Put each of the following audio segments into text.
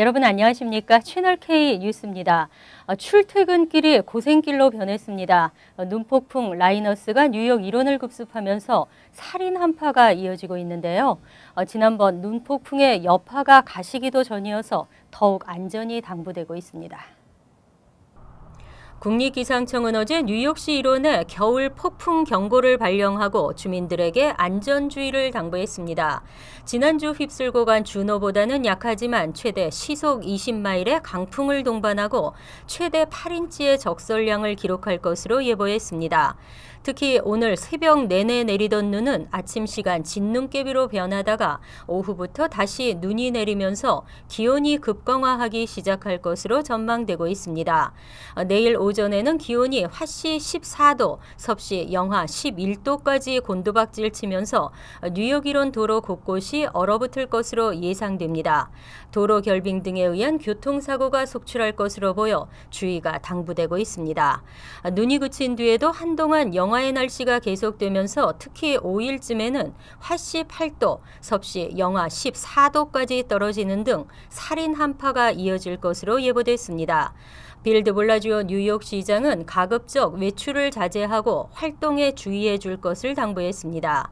여러분 안녕하십니까? 채널K 뉴스입니다. 출퇴근길이 고생길로 변했습니다. 눈폭풍 라이너스가 뉴욕 일원을 급습하면서 살인 한파가 이어지고 있는데요. 지난번 눈폭풍의 여파가 가시기도 전이어서 더욱 안전이 당부되고 있습니다. 국립기상청은 어제 뉴욕시 일원에 겨울 폭풍 경보를 발령하고 주민들에게 안전주의를 당부했습니다. 지난주 휩쓸고 간 준호보다는 약하지만 최대 시속 20마일의 강풍을 동반하고 최대 8인치의 적설량을 기록할 것으로 예보했습니다. 특히 오늘 새벽 내내 내리던 눈은 아침 시간 진눈깨비로 변하다가 오후부터 다시 눈이 내리면서 기온이 급강하하기 시작할 것으로 전망되고 있습니다. 내일 오전에는 기온이 화씨 14도, 섭씨 영하 11도까지 곤두박질 치면서 뉴욕 일원 도로 곳곳이 얼어붙을 것으로 예상됩니다. 도로 결빙 등에 의한 교통사고가 속출할 것으로 보여 주의가 당부되고 있습니다. 눈이 그친 뒤에도 한동안 영하의 날씨가 계속되면서 특히 5일쯤에는 화씨 8도, 섭씨 영하 14도까지 떨어지는 등 살인 한파가 이어질 것으로 예보됐습니다. 빌 드 블라지오 뉴욕시장은 가급적 외출을 자제하고 활동에 주의해 줄 것을 당부했습니다.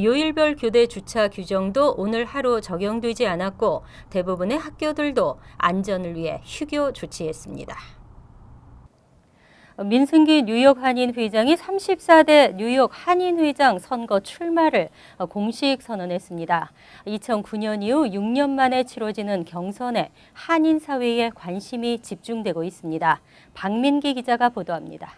요일별 교대 주차 규정도 오늘 하루 적용되지 않았고 대부분의 학교들도 안전을 위해 휴교 조치했습니다. 민승기 뉴욕 한인 회장이 34대 뉴욕 한인 회장 선거 출마를 공식 선언했습니다. 2009년 이후 6년 만에 치러지는 경선에 한인 사회에 관심이 집중되고 있습니다. 박민기 기자가 보도합니다.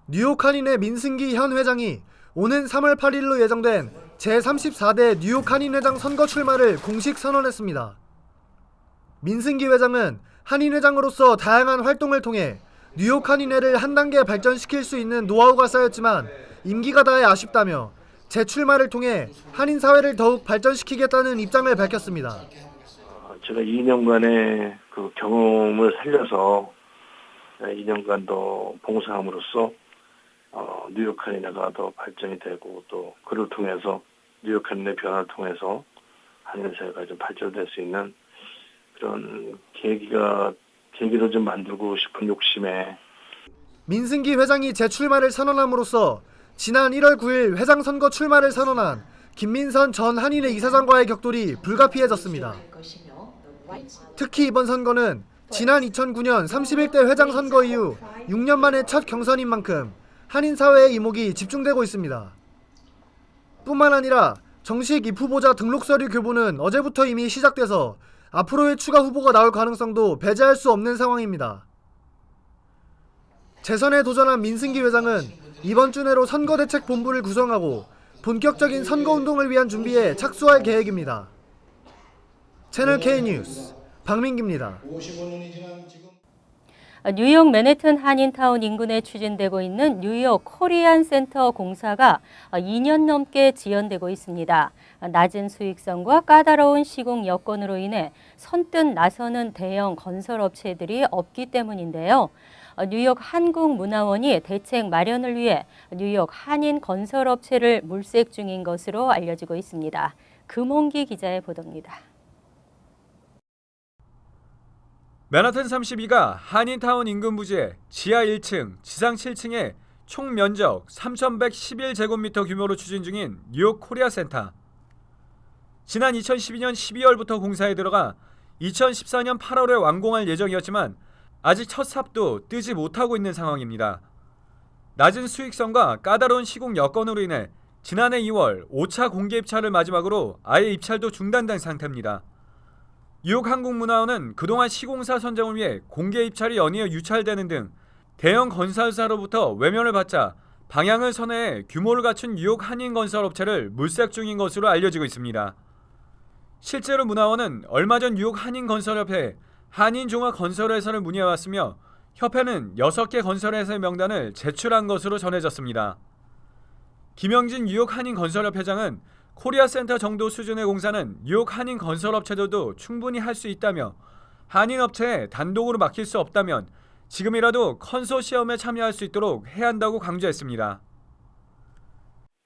뉴욕 한인의 민승기 현 회장이 오는 3월 8일로 예정된 제34대 뉴욕 한인 회장 선거 출마를 공식 선언했습니다. 민승기 회장은 한인 회장으로서 다양한 활동을 통해 뉴욕 한인회를 한 단계 발전시킬 수 있는 노하우가 쌓였지만 임기가 다해 아쉽다며 재출마를 통해 한인 사회를 더욱 발전시키겠다는 입장을 밝혔습니다. 제가 2년간의 그 경험을 살려서 2년간 더 봉사함으로써 뉴욕 한인회가 더 발전이 되고 또 그를 통해서 뉴욕 한인회 변화를 통해서 한인 사회가 좀 발전될 수 있는 그런 계기로 좀 만들고 싶은 욕심에 민승기 회장이 재출마를 선언함으로써 지난 1월 9일 회장 선거 출마를 선언한 김민선 전 한인회 이사장과의 격돌이 불가피해졌습니다. 특히 이번 선거는 지난 2009년 31대 회장 선거 이후 6년 만에 첫 경선인 만큼 한인 사회의 이목이 집중되고 있습니다. 뿐만 아니라 정식 입후보자 등록 서류 교부는 어제부터 이미 시작돼서 앞으로의 추가 후보가 나올 가능성도 배제할 수 없는 상황입니다. 재선에 도전한 민승기 회장은 이번 주 내로 선거대책본부를 구성하고 본격적인 선거운동을 위한 준비에 착수할 계획입니다. 채널K 뉴스 박민기입니다. 뉴욕 맨해튼 한인타운 인근에 추진되고 있는 뉴욕 코리안 센터 공사가 2년 넘게 지연되고 있습니다. 낮은 수익성과 까다로운 시공 여건으로 인해 선뜻 나서는 대형 건설업체들이 없기 때문인데요. 뉴욕 한국문화원이 대책 마련을 위해 뉴욕 한인 건설업체를 물색 중인 것으로 알려지고 있습니다. 금홍기 기자의 보도입니다. 맨하튼 32가 한인타운 인근 부지에 지하 1층, 지상 7층에 총 면적 3,111제곱미터 규모로 추진 중인 뉴욕 코리아 센터. 지난 2012년 12월부터 공사에 들어가 2014년 8월에 완공할 예정이었지만 아직 첫 삽도 뜨지 못하고 있는 상황입니다. 낮은 수익성과 까다로운 시공 여건으로 인해 지난해 2월 5차 공개 입찰을 마지막으로 아예 입찰도 중단된 상태입니다. 뉴욕 한국문화원은 그동안 시공사 선정을 위해 공개 입찰이 연이어 유찰되는 등 대형 건설사로부터 외면을 받자 방향을 선회해 규모를 갖춘 뉴욕 한인 건설업체를 물색 중인 것으로 알려지고 있습니다. 실제로 문화원은 얼마 전 뉴욕 한인 건설협회에 한인종합건설회사를 문의해왔으며 협회는 6개 건설회사의 명단을 제출한 것으로 전해졌습니다. 김영진 뉴욕 한인 건설협회장은 코리아 센터 정도 수준의 공사는 뉴욕 한인 건설업체들도 충분히 할 수 있다며 한인 업체에 단독으로 맡길 수 없다면 지금이라도 컨소시엄에 참여할 수 있도록 해야 한다고 강조했습니다.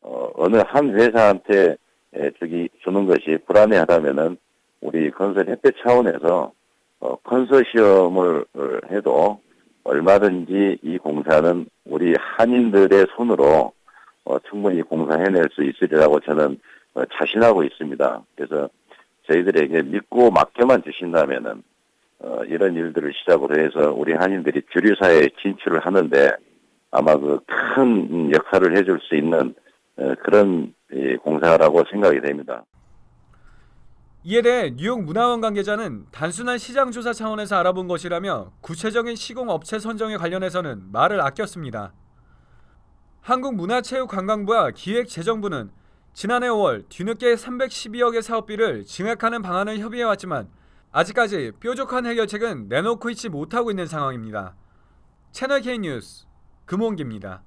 어느 한 회사한테 주는 것이 불안해하다면은 우리 건설협회 차원에서 컨소시엄을 해도 얼마든지 이 공사는 우리 한인들의 손으로 충분히 공사해낼 수 있으리라고 저는 자신하고 있습니다. 그래서 저희들에게 믿고 맡겨만 주신다면은 이런 일들을 시작으로 해서 우리 한인들이 주류사회에 진출을 하는데 아마 그 큰 역할을 해줄 수 있는 그런 공사라고 생각이 됩니다. 이에 대해 뉴욕 문화원 관계자는 단순한 시장 조사 차원에서 알아본 것이라며 구체적인 시공 업체 선정에 관련해서는 말을 아꼈습니다. 한국문화체육관광부와 기획재정부는 지난해 5월 뒤늦게 312억의 사업비를 증액하는 방안을 협의해왔지만 아직까지 뾰족한 해결책은 내놓고 있지 못하고 있는 상황입니다. 채널 K 뉴스 금홍기입니다.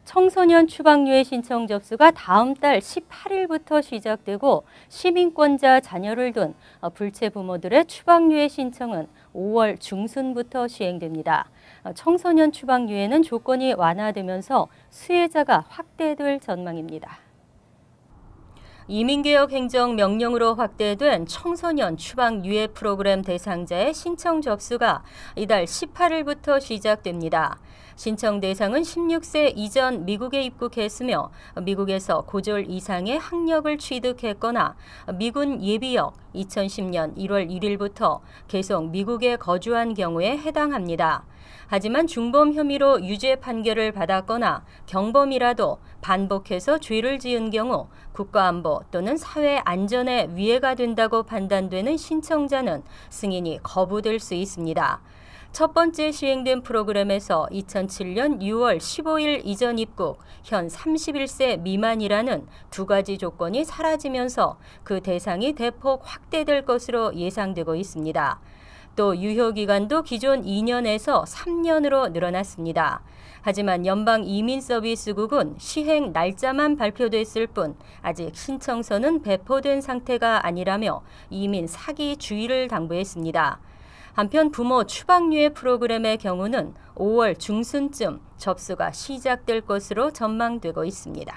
청소년 추방유예 신청 접수가 다음 달 18일부터 시작되고 시민권자 자녀를 둔 불체 부모들의 추방유예 신청은 5월 중순부터 시행됩니다. 청소년 추방유예는 조건이 완화되면서 수혜자가 확대될 전망입니다. 이민개혁 행정명령으로 확대된 청소년 추방유예 프로그램 대상자의 신청 접수가 이달 18일부터 시작됩니다. 신청 대상은 16세 이전 미국에 입국했으며 미국에서 고졸 이상의 학력을 취득했거나 미군 예비역 2010년 1월 1일부터 계속 미국에 거주한 경우에 해당합니다. 하지만 중범 혐의로 유죄 판결을 받았거나 경범이라도 반복해서 죄를 지은 경우 국가안보 또는 사회 안전에 위해가 된다고 판단되는 신청자는 승인이 거부될 수 있습니다. 첫 번째 시행된 프로그램에서 2007년 6월 15일 이전 입국, 현 31세 미만이라는 두 가지 조건이 사라지면서 그 대상이 대폭 확대될 것으로 예상되고 있습니다. 또 유효기간도 기존 2년에서 3년으로 늘어났습니다. 하지만 연방이민서비스국은 시행 날짜만 발표됐을 뿐 아직 신청서는 배포된 상태가 아니라며 이민 사기 주의를 당부했습니다. 한편 부모 추방유예 프로그램의 경우는 5월 중순쯤 접수가 시작될 것으로 전망되고 있습니다.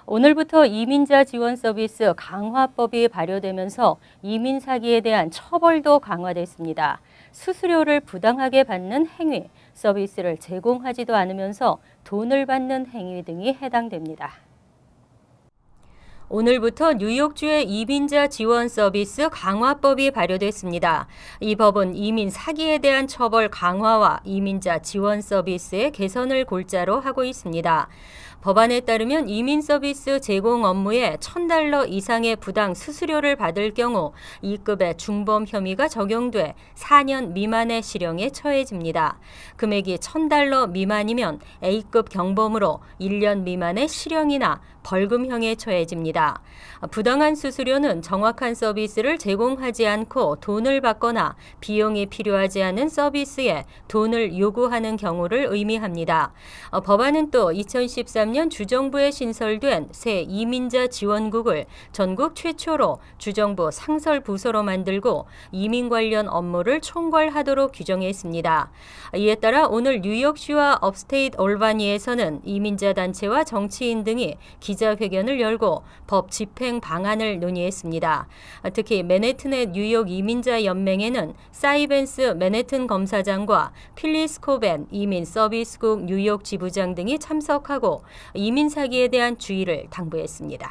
오늘부터 이민자 지원 서비스 강화법이 발효되면서 이민 사기에 대한 처벌도 강화됐습니다. 수수료를 부당하게 받는 행위, 서비스를 제공하지도 않으면서 돈을 받는 행위 등이 해당됩니다. 오늘부터 뉴욕주의 이민자 지원 서비스 강화법이 발효됐습니다. 이 법은 이민 사기에 대한 처벌 강화와 이민자 지원 서비스의 개선을 골자로 하고 있습니다. 법안에 따르면 이민 서비스 제공 업무에 $1,000 이상의 부당 수수료를 받을 경우 2급의 중범 혐의가 적용돼 4년 미만의 실형에 처해집니다. 금액이 $1,000 미만이면 A급 경범으로 1년 미만의 실형이나 벌금형에 처해집니다. 부당한 수수료는 정확한 서비스를 제공하지 않고 돈을 받거나 비용이 필요하지 않은 서비스에 돈을 요구하는 경우를 의미합니다. 법안은 또 2013년 주정부에 신설된 새 이민자 지원국을 전국 최초로 주정부 상설부서로 만들고 이민 관련 업무를 총괄하도록 규정했습니다. 이에 따라 오늘 뉴욕시와 업스테이트 올바니에서는 이민자 단체와 정치인 등이 기자회견을 열고 법 집행 방안을 논의했습니다. 특히 맨해튼의 뉴욕 이민자 연맹에는 사이벤스 맨해튼 검사장과 필리스 코벤 이민 서비스국 뉴욕 지부장 등이 참석하고 이민 사기에 대한 주의를 당부했습니다.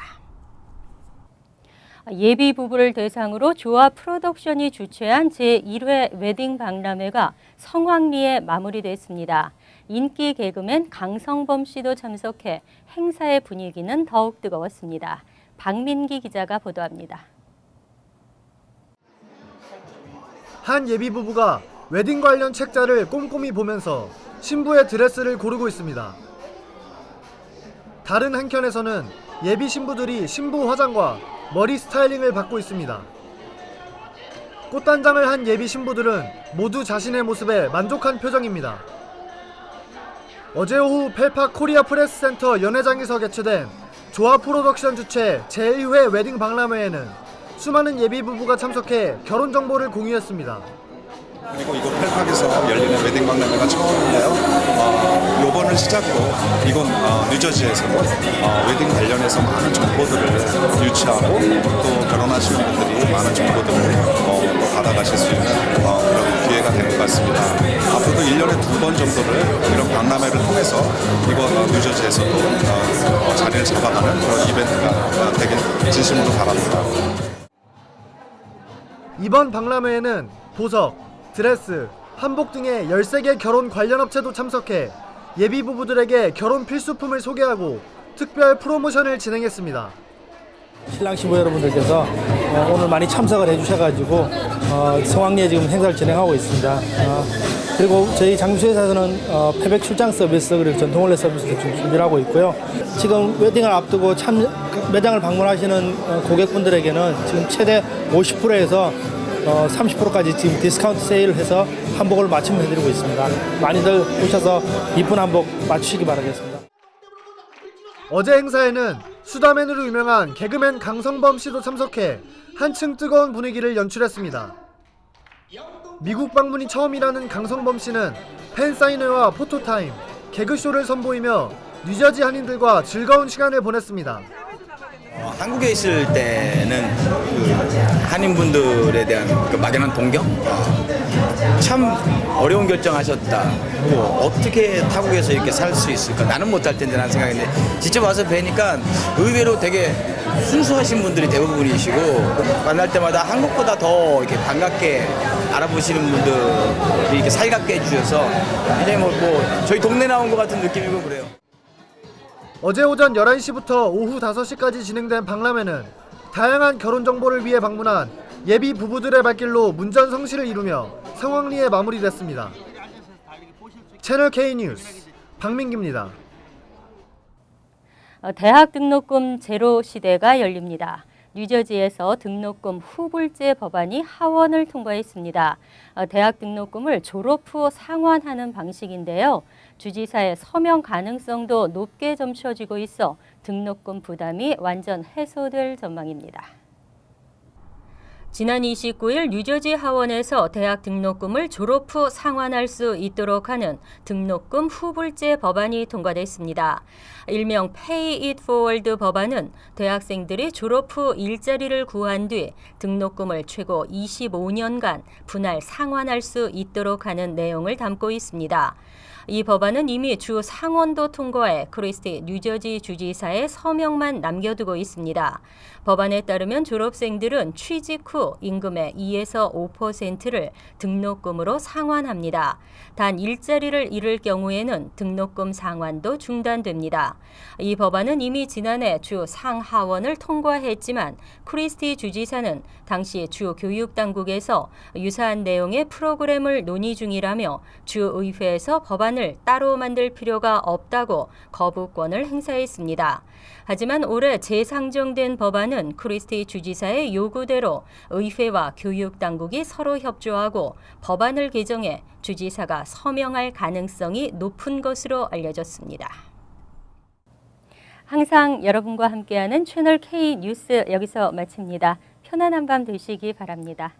예비 부부를 대상으로 조합 프로덕션이 주최한 제1회 웨딩 박람회가 성황리에 마무리됐습니다. 인기 개그맨 강성범 씨도 참석해 행사의 분위기는 더욱 뜨거웠습니다. 박민기 기자가 보도합니다. 한 예비 부부가 웨딩 관련 책자를 꼼꼼히 보면서 신부의 드레스를 고르고 있습니다. 다른 한켠에서는 예비 신부들이 신부 화장과 머리 스타일링을 받고 있습니다. 꽃단장을 한 예비 신부들은 모두 자신의 모습에 만족한 표정입니다. 어제 오후 펠파 코리아 프레스 센터 연회장에서 개최된 조합 프로덕션 주최 제1회 웨딩 박람회에는 수많은 예비 부부가 참석해 결혼 정보를 공유했습니다. 그리고 이곳 펠팍에서 열리는 웨딩 박람회가 처음인데요. 이번을 시작으로 이곳 뉴저지에서도 웨딩 관련해서 많은 정보들을 유치하고 또 결혼하시는 분들이 많은 정보들을 또 받아가실 수 있는 그런 기회가 될 것 같습니다. 앞으로도 1년에 2번 정도를 이런 박람회를 통해서 이곳 뉴저지에서도 자리를 잡아가는 그런 이벤트가 되길 진심으로 바랍니다. 이번 박람회에는 보석, 드레스, 한복 등의 13개 결혼 관련 업체도 참석해 예비 부부들에게 결혼 필수품을 소개하고 특별 프로모션을 진행했습니다. 신랑 신부 여러분들께서 오늘 많이 참석을 해주셔가지고 성황리에 지금 행사를 진행하고 있습니다. 그리고 저희 장미수회사에서는 패백 출장 서비스 그리고 전통혼례 서비스도 지금 준비를 하고 있고요. 지금 웨딩을 앞두고 매장을 방문하시는 고객분들에게는 지금 최대 50%에서 30%까지 지금 디스카운트 세일을 해서 한복을 맞춤해드리고 있습니다. 많이들 오셔서 이쁜 한복 맞추시기 바라겠습니다. 어제 행사에는 수다맨으로 유명한 개그맨 강성범 씨도 참석해 한층 뜨거운 분위기를 연출했습니다. 미국 방문이 처음이라는 강성범 씨는 팬사인회와 포토타임, 개그쇼를 선보이며 뉴저지 한인들과 즐거운 시간을 보냈습니다. 한국에 있을 때는 그 한인분들에 대한 그 막연한 동경? 참 어려운 결정하셨다. 어떻게 타국에서 이렇게 살 수 있을까? 나는 못할 텐데 라는 생각인데 직접 와서 뵈니까 의외로 되게 순수하신 분들이 대부분이시고 만날 때마다 한국보다 더 이렇게 반갑게 알아보시는 분들이 이렇게 살갑게 해주셔서 굉장히 뭐 저희 동네 나온 것 같은 느낌이고 그래요. 어제 오전 11시부터 오후 5시까지 진행된 박람회는 다양한 결혼 정보를 위해 방문한 예비 부부들의 발길로 문전성시를 이루며 성황리에 마무리됐습니다. 채널 K 뉴스 박민기입니다. 대학 등록금 제로 시대가 열립니다. 뉴저지에서 등록금 후불제 법안이 하원을 통과했습니다. 대학 등록금을 졸업 후 상환하는 방식인데요. 주지사의 서명 가능성도 높게 점쳐지고 있어 등록금 부담이 완전 해소될 전망입니다. 지난 29일 뉴저지 하원에서 대학 등록금을 졸업 후 상환할 수 있도록 하는 등록금 후불제 법안이 통과됐습니다. 일명 Pay It Forward 법안은 대학생들이 졸업 후 일자리를 구한 뒤 등록금을 최고 25년간 분할 상환할 수 있도록 하는 내용을 담고 있습니다. 이 법안은 이미 주 상원도 통과해 크리스티 뉴저지 주지사의 서명만 남겨두고 있습니다. 법안에 따르면 졸업생들은 취직 후 임금의 2에서 5%를 등록금으로 상환합니다. 단 일자리를 잃을 경우에는 등록금 상환도 중단됩니다. 이 법안은 이미 지난해 주 상하원을 통과했지만 크리스티 주지사는 당시 주 교육당국에서 유사한 내용의 프로그램을 논의 중이라며 주의회에서 법안을 따로 만들 필요가 없다고 거부권을 행사했습니다. 하지만 올해 재상정된 법안은 크리스티 주지사의 요구대로 의회와 교육당국이 서로 협조하고 법안을 개정해 주지사가 서명할 가능성이 높은 것으로 알려졌습니다. 항상 여러분과 함께하는 채널 K 뉴스 여기서 마칩니다. 편안한 밤 되시기 바랍니다.